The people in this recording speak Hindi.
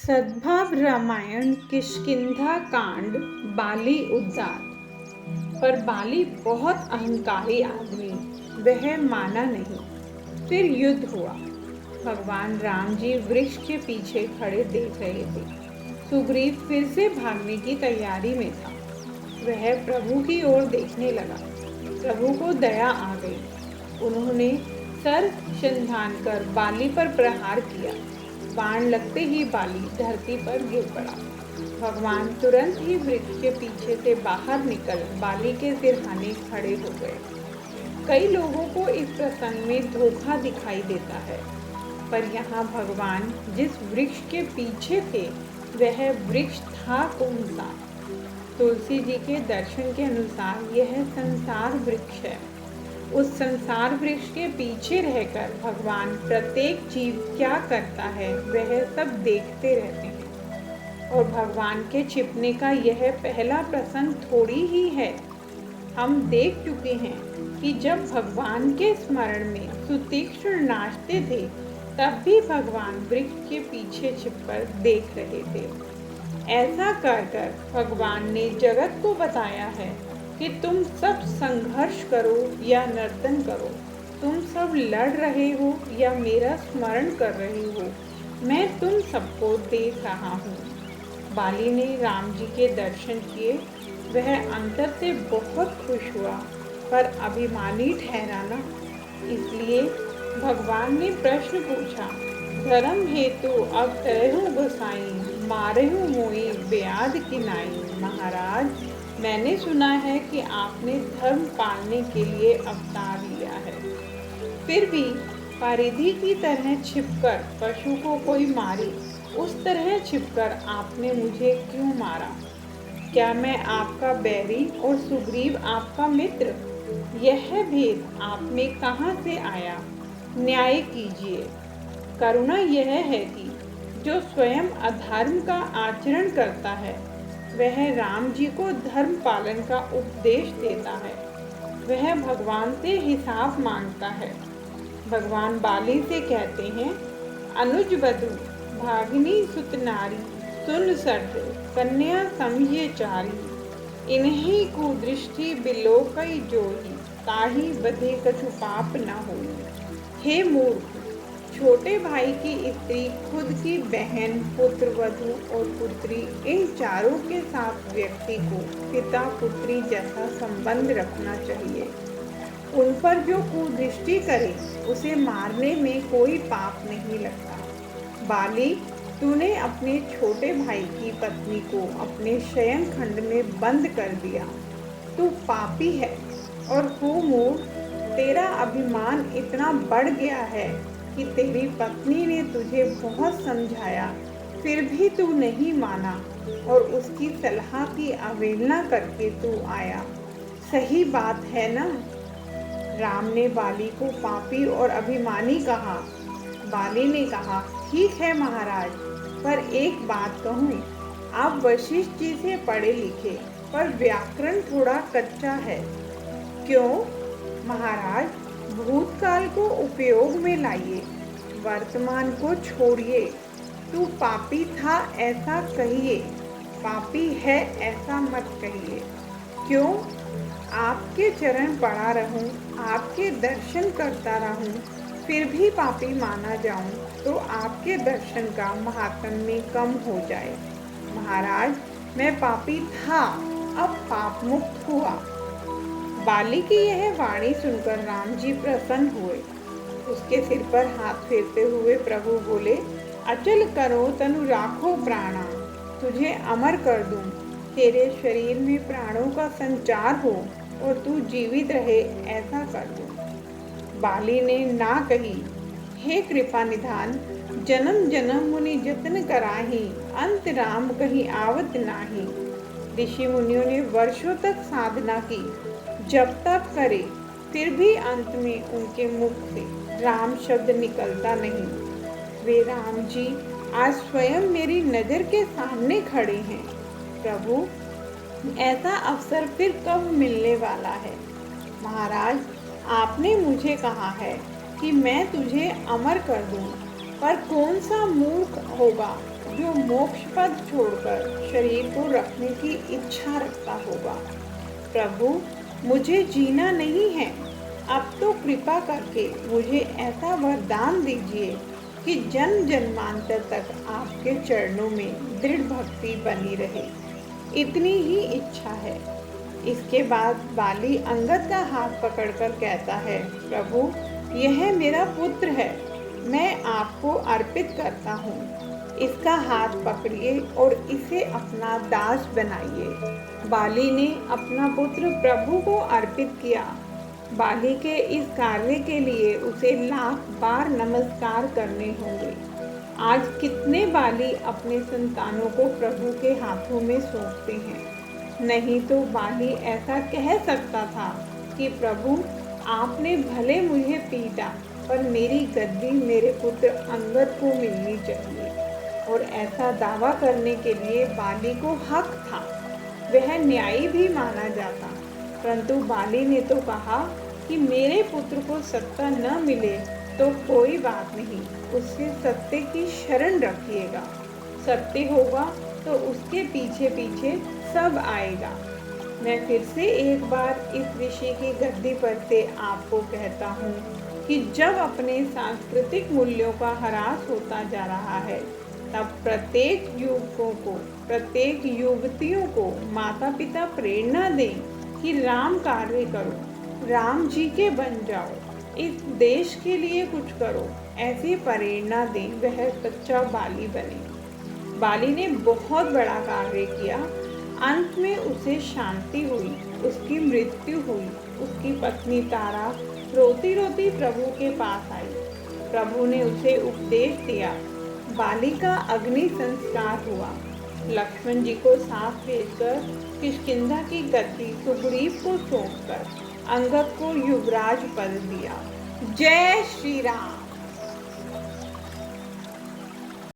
सद्भाव रामायण किष्किंधा कांड। बाली उद्दात। पर बाली बहुत अहंकारी आदमी, वह माना नहीं। फिर युद्ध हुआ। भगवान राम जी वृक्ष के पीछे खड़े देख रहे थे। सुग्रीव फिर से भागने की तैयारी में था। वह प्रभु की ओर देखने लगा। प्रभु को दया आ गई। उन्होंने सर संधान कर बाली पर प्रहार किया। बाण लगते ही बाली धरती पर गिर पड़ा। भगवान तुरंत ही वृक्ष के पीछे से बाहर निकल बाली के सिरहाने खड़े हो गए। कई लोगों को इस प्रसंग में धोखा दिखाई देता है, पर यहाँ भगवान जिस वृक्ष के पीछे थे वह वृक्ष था कौन सा? तुलसी जी के दर्शन के अनुसार यह संसार वृक्ष है। उस संसार वृक्ष के पीछे रहकर भगवान प्रत्येक जीव क्या करता है वह सब देखते रहते हैं। और भगवान के छिपने का यह पहला प्रसंग थोड़ी ही है। हम देख चुके हैं कि जब भगवान के स्मरण में सुतीक्ष्ण नाचते थे तब भी भगवान वृक्ष के पीछे छिपकर देख रहे थे। ऐसा कर कर भगवान ने जगत को बताया है कि तुम सब संघर्ष करो या नर्तन करो, तुम सब लड़ रहे हो या मेरा स्मरण कर रहे हो, मैं तुम सबको देख रहा हूँ। बाली ने राम जी के दर्शन किए। वह अंतर से बहुत खुश हुआ, पर अभिमानी ठहरा ना। इसलिए भगवान ने प्रश्न पूछा, धर्म हेतु अब तरहु गोसाई, मारहु मोई ब्याद किनाई। महाराज, मैंने सुना है कि आपने धर्म पालने के लिए अवतार लिया है, फिर भी परिधि की तरह छिपकर पशु को कोई मारे, उस तरह छिपकर आपने मुझे क्यों मारा? क्या मैं आपका बैरी और सुग्रीव आपका मित्र? यह भेद आप में कहाँ से आया? न्याय कीजिए। करुणा यह है कि जो स्वयं अधर्म का आचरण करता है वह राम जी को धर्म पालन का उपदेश देता है। वह भगवान से हिसाब मांगता है। भगवान बाली से कहते हैं, अनुज वधु भागिनी सुत नारी, सुन सठ कन्या समझे चारी। इन्हीं कुदृष्टि बिलोकई जोही, ताही बधे कछु पाप न होई। हे मूर्ख, छोटे भाई की स्त्री खुद की बहन, पुत्र, वधू और पुत्री, इन चारों के साथ व्यक्ति को पिता पुत्री जैसा संबंध रखना चाहिए। उन पर जो कुदृष्टि करे उसे मारने में कोई पाप नहीं लगता। बाली, तूने अपने छोटे भाई की पत्नी को अपने शयन खंड में बंद कर दिया। तू पापी है और हो मूर्ख, तेरा अभिमान इतना बढ़ गया है कि तेरी पत्नी ने तुझे बहुत समझाया, फिर भी तू नहीं माना और उसकी सलाह की अवहेलना करके तू आया। सही बात है ना? राम ने बाली को पापी और अभिमानी कहा। बाली ने कहा, ठीक है महाराज, पर एक बात कहूँ, आप वशिष्ठ जी से पढ़े लिखे, पर व्याकरण थोड़ा कच्चा है। क्यों? महाराज, भूतकाल को उपयोग में लाइए, वर्तमान को छोड़िए। तू पापी था ऐसा कहिए, पापी है ऐसा मत कहिए। क्यों? आपके चरण पड़ा रहूं, आपके दर्शन करता रहूं, फिर भी पापी माना जाऊं तो आपके दर्शन का महात्म्य कम हो जाए। महाराज, मैं पापी था, अब पाप मुक्त हुआ। बाली की यह वाणी सुनकर राम जी प्रसन्न हुए। उसके सिर पर हाथ फेरते हुए प्रभु बोले, अचल करो तनु राखो प्राणा, तुझे अमर कर दूं, तेरे शरीर में प्राणों का संचार हो और तू जीवित रहे, ऐसा कर दूं। बाली ने ना कही, हे कृपा निधान, जन्म जन्म मुनि जतन कराही, अंत राम कहीं आवत नाही। ऋषि मुनियों ने वर्षों तक साधना की, जब तक करे, फिर भी अंत में उनके मुख से राम शब्द निकलता नहीं। वे राम जी आज स्वयं मेरी नज़र के सामने खड़े हैं। प्रभु, ऐसा अवसर फिर कब मिलने वाला है? महाराज, आपने मुझे कहा है कि मैं तुझे अमर कर दूं, पर कौन सा मूर्ख होगा जो मोक्ष पद छोड़कर शरीर को रखने की इच्छा रखता होगा। प्रभु, मुझे जीना नहीं है, अब तो कृपा करके मुझे ऐसा वरदान दीजिए कि जन्म जन्मांतर तक आपके चरणों में दृढ़ भक्ति बनी रहे। इतनी ही इच्छा है। इसके बाद बाली अंगद का हाथ पकड़कर कहता है, प्रभु, यह मेरा पुत्र है, मैं आपको अर्पित करता हूँ। इसका हाथ पकड़िए और इसे अपना दास बनाइए। बाली ने अपना पुत्र प्रभु को अर्पित किया। बाली के इस कार्य के लिए उसे लाख बार नमस्कार करने होंगे। आज कितने बाली अपने संतानों को प्रभु के हाथों में सौंपते हैं। नहीं तो बाली ऐसा कह सकता था कि प्रभु, आपने भले मुझे पीटा, पर मेरी गद्दी मेरे पुत्र अंगद को मिलनी चाहिए। और ऐसा दावा करने के लिए बाली को हक था, वह न्यायी भी माना जाता। परंतु बाली ने तो कहा कि मेरे पुत्र को सत्ता न मिले तो कोई बात नहीं, उससे सत्य की शरण रखिएगा। सत्य होगा तो उसके पीछे पीछे सब आएगा। मैं फिर से एक बार इस ऋषि की गद्दी पर से आपको कहता हूँ कि जब अपने सांस्कृतिक मूल्यों का ह्रास होता जा रहा है, तब प्रत्येक युवकों को, प्रत्येक युवतियों को माता पिता प्रेरणा दें कि राम कार्य करो, राम जी के बन जाओ, इस देश के लिए कुछ करो, ऐसी प्रेरणा दें, वह सच्चा बाली बने। बाली ने बहुत बड़ा कार्य किया। अंत में उसे शांति हुई, उसकी मृत्यु हुई। उसकी पत्नी तारा रोती रोती प्रभु के पास आई। प्रभु ने उसे उपदेश दिया। बाली का अग्नि संस्कार हुआ। लक्ष्मण जी को साथ भेजकर किष्किंधा की गद्दी सुग्रीव को सौंपकर अंगद को युवराज पद दिया। जय श्री राम।